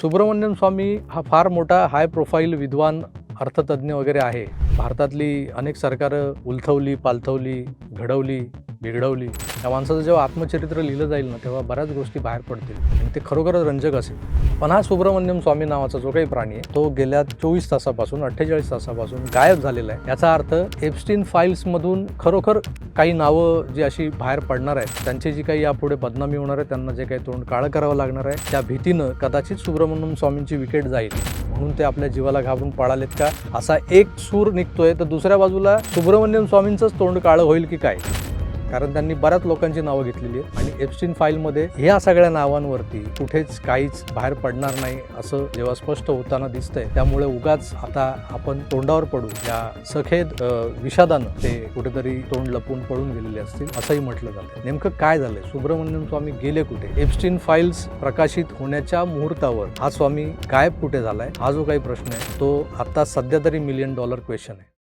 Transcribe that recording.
सुब्रमण्यम स्वामी हा फार मोठा हाय प्रोफाईल विद्वान अर्थतज्ञ वगैरे आहे. भारतातली अनेक सरकारं उलथवली, पालथवली, घडवली, बिघडवली. त्या माणसाचं जेव्हा आत्मचरित्र लिहिलं जाईल ना, तेव्हा बऱ्याच गोष्टी बाहेर पडतील आणि ते खरोखरच रंजक असेल. पण हा सुब्रमण्यम स्वामी नावाचा जो काही प्राणी आहे, तो गेल्या 24 तासापासून 48 तासापासून गायब झालेला आहे. याचा अर्थ एप्स्टीन फाईल्समधून खरोखर काही नावं जी अशी बाहेर पडणार आहेत, त्यांची जी काही यापुढे बदनामी होणार आहे, त्यांना जे काही तोंड काळं करावं लागणार आहे, त्या भीतीनं कदाचित सुब्रमण्यम स्वामींची विकेट जाईल म्हणून ते आपल्या जीवाला घाबरून पळालेत का, असा एक सूर निघतोय. तर दुसऱ्या बाजूला सुब्रमण्यम स्वामींचंच तोंड काळं होईल की काय, कारण त्यांनी बऱ्याच लोकांची नावं घेतलेली आहेत आणि एप्स्टीन फाईलमध्ये ह्या सगळ्या नावांवरती कुठेच काहीच बाहेर पडणार नाही असं जेव्हा स्पष्ट होताना दिसतंय. त्यामुळे उगाच आता आपण तोंडावर पडू या सखेद विषादानं ते कुठेतरी तोंड लपून पळून गेलेले असतील असंही म्हटलं जातं. नेमकं काय झालंय, सुब्रमण्यम स्वामी गेले कुठे? एप्स्टीन फाईल्स प्रकाशित होण्याच्या मुहूर्तावर हा स्वामी गायब कुठे झालाय, हा जो काही प्रश्न आहे तो आता सध्या तरी $1 मिलियन क्वेश्चन आहे.